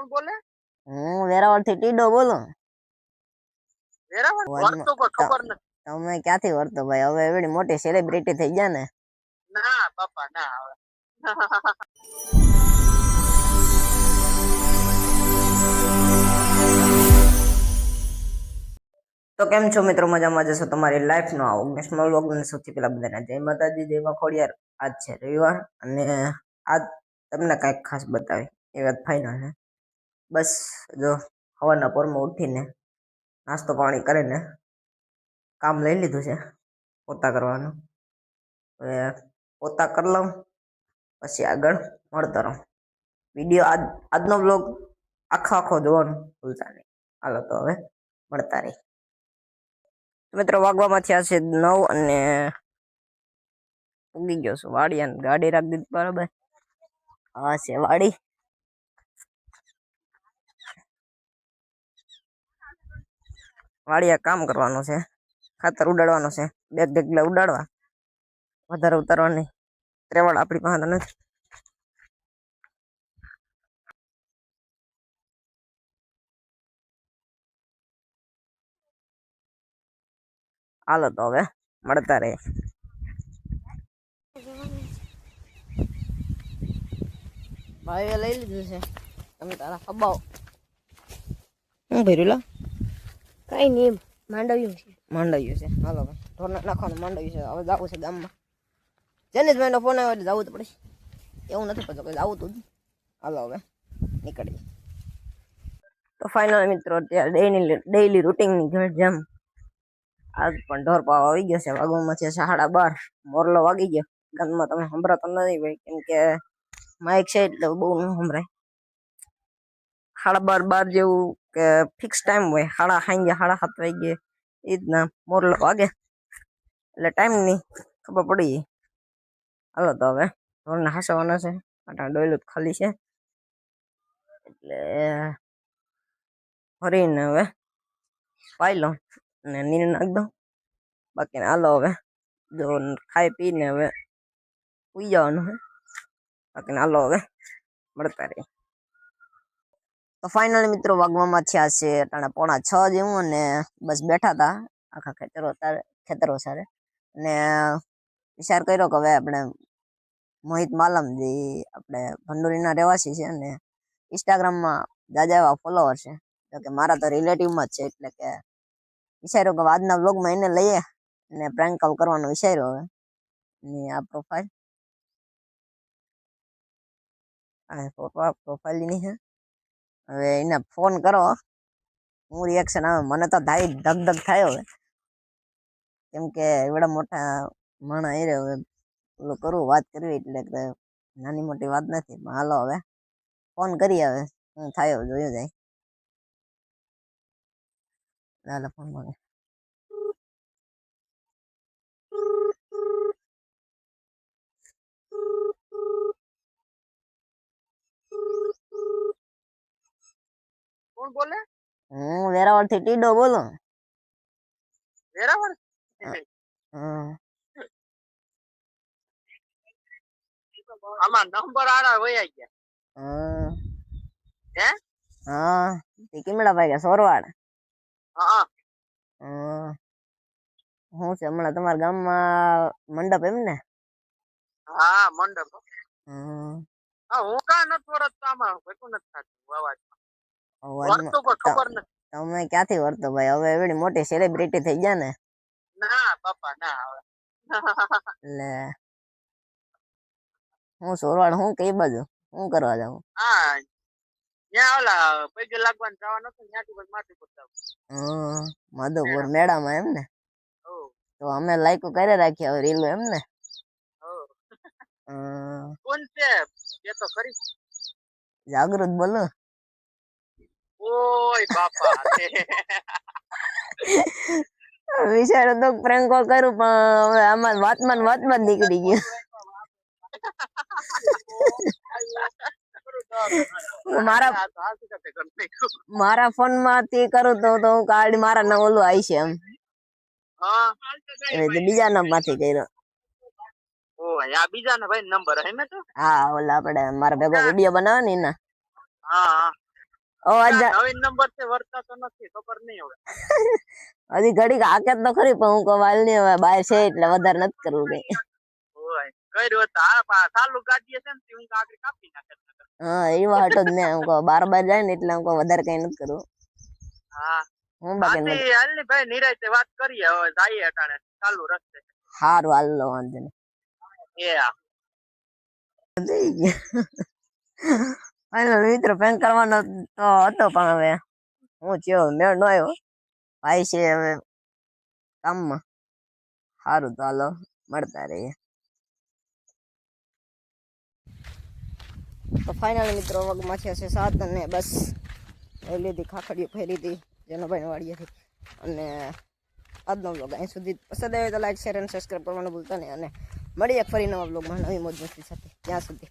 કોણ બોલે? હું વેરાવળ થી ટીડો બોલું. વેરાવળ વર્તો પર ખબર નથી. તમે ક્યાંથી વર્તો ભાઈ? હવે એવડી મોટી સેલિબ્રિટી થઈ ગયા ને. ના બાપા ના આવે. તો કેમ છો મિત્રો? મજામાં જશો? તમારી લાઈફ નો આવો નેશનલ વ્લોગ ને સૌથી પહેલા બધાને જય માતાજી, જય માં ખોડિયાર. આજ છે રવિવાર અને આજ તમને કઈક ખાસ બતાવી એ વાત ફાઇનલ છે. બસ જો સવારના પોરમાં ઉઠીને નાસ્તો પાણી કરીને કામ લઈ લીધું છે પોતા કરવાનું. હવે પોતા કરી લઉં પછી આગળ મળતો રહું. વિડીયો આજનો વ્લોગ આખો જોવાનું ભૂલતા નહીં. હાલો તો હવે મળતા રહી. મિત્રો વાગવામાં થયા છે 9 અને ઉગી ગયો છું વાડી અને ગાડી રાખી દીધી બરાબર. હા છે વાડી. વાડીએ કામ કરવાનું છે, ખાતર ઉડાડવાનું છે, બેગ ડગલા ઉડાડવા, વધારે ઉતારવાની ત્રેવડ આપણી પાસે તો નથી. હાલો તો હવે મળતા રહે. ભાઈએ લઈ લીધું છે. તમે તારા ખબાઓ હું ભર્યું લા કઈ નહીં માંડવ્યું છે. માંડવ્યું છે. હાલો ભાઈ ઢોર નાખવાનું માંડવ્યું છે. હવે જવું છે ગામમાં. જનીશભાઈનો ફોન આવ્યો એટલે જવું તો પડે. એવું નથી પડતું કે જવું તું. હાલો હવે નીકળીએ. તો ફાઇનલ મિત્રો અત્યારે ડેઈલી રૂટીનની જેમ આજ પણ ઢોર પાવા આવી ગયો છે. વાગવામાં છે 12:30. મોરલો વાગી ગયો. ગામમાં તમે સંભળાતો નથી ભાઈ, કેમ કે માઇક છે એટલે બહુ ન સંભળાય. 12:30 જેવું કે ફિક્સ ટાઈમ હોય. સાંજે 7:30 વાગે એ રીતના મોરલો વાગે એટલે ટાઈમ ની ખબર પડી. હાલો તો હવે ઢોરને હાસવાનો છે. આટા ડોયલું ખાલી છે એટલે ભરીને હવે પાઈ લો અને નીર નાખ દો. બાકી હાલો હવે જો ખાઈ પીને હવે સુઈ જવાનું છે. બાકી હાલો હવે મળતા રહી. તો ફાઇનલી મિત્રો વાગવામાં થયા છે અટાણે 5:45 જેવું અને બસ બેઠા હતા આખા ખેતરો સારે અને વિચાર કર્યો કે હવે આપણે મોહિત માલમ જે આપણે ભંડોરીના રહેવાસી છે અને ઇન્સ્ટાગ્રામમાં જાજા એવા ફોલોવર છે, તો કે મારા તો રિલેટિવમાં જ છે, એટલે કે વિચાર્યો કે આજના વ્લોગમાં એને લઈએ અને પ્રેન્ક કોલ કરવાનો વિચાર્યો. હવે ની આ પ્રોફાઇલ ની છે. હવે એને ફોન કરો હું રિએક્શન આવે. મને તો ધક ધક થાય હવે, કેમ કે એવડા મોટા માણા એ હવે ઓલું કરવું વાત કરવી એટલે નાની મોટી વાત નથી. પણ હાલો હવે ફોન કરી હવે હું થાય જોયું જાય. હાલો ફોન માં કોણ બોલે? હું વેરાવળ થી ટીડો બોલું. વેરાવળ? આમાં નંબર આડા વયા ગયા. હે? હા કેમડા ભાઈ સોરવાડ. હા હું છે હમણાં તમારા ગામમાં મંડપ એમ ને? હા મંડપ. હા હું કા નથી વરતતો આમાં ભેગું નથી થતું અવાજમાં. વર્તો પર ખબર નથી. તમે ક્યાંથી વર્તો ભાઈ? હવે એવડી મોટી સેલિબ્રિટી થઈ ગયા ને. ના બાપા ના આવે. એટલે હું સોરવાડ હું કઈ બાજુ હું કરવા જાઉં? હા ત્યાં ઓલા પૈગે લાગવાનું જવાનું હતું, ત્યાંથી બસ માટી પર જાવ. માધવપુર મેળામાં એમ ને? હો તો અમે લાઈકો કરે રાખી હવે રીલ એમ ને? હો કોણ છે એ તો ખરી. જાગૃત બોલો. ઓય બાપા વિચારો તો પ્રેન્ક કોલ કરું પણ હવે આમાં વાતમાં નીકળી ગયું. મારા ફોન માંથી કરું તો હું કાર્ડ મારા ના ઓલું આવી છે એમ. બીજા નંબર માંથી કર્યો. ઓ આ બીજા ને ભાઈ નંબર હે મે તો. હા ઓલા આપણે મારા ભેગો વિડિયો બનાવે ને એના. હા અવાજ નવીન નંબર છે વર્તા તો નથી ખબર નહીં હવે હજી ઘડીક હાકે તો ખરી પણ હું કહું હાલ નહીં હવે બહાર છે એટલે વધારે નથી કરવું કઈ. ઓય કર્યું હતું આ ચાલુ ગાડીએ છે ને તે હું આગળ કાપી નાખે હા એવા હટો જ ને હું કહું બાર જાય ને એટલે હું કહું વધારે કઈ નથી કરવું. હા હું બાકી બાકી હાલ ની ભાઈ નિરાયતે વાત કરીએ હવે જઈએ અટાણે ચાલુ રસ્તે સારું હાલ લો વાંધો નહીં. એ હા ફાઇનલ મિત્રો પ્રેન્ક કરવાનો તો હતો પણ હવે હું થયો મેળ ન આવ્યો ભાઈ છે હવે કામમાં. સારું તો હાલો મળતા રહીએ. તો ફાઇનલ મિત્રો વગમાં છે 7 અને બસ લઈ લીધી ખાખડીઓ ફેરી હતી જેનો ભાઈ વાડીએથી. અને આજનો બ્લોગ અહીં સુધી પસંદ આવે તો લાઈક શેર અને સબસ્ક્રાઈબ કરવાનું ભૂલતા નહીં. અને મળીએ ફરી નવા બ્લોગમાં નવી મોજ મસ્તી સાથે. ત્યાં સુધી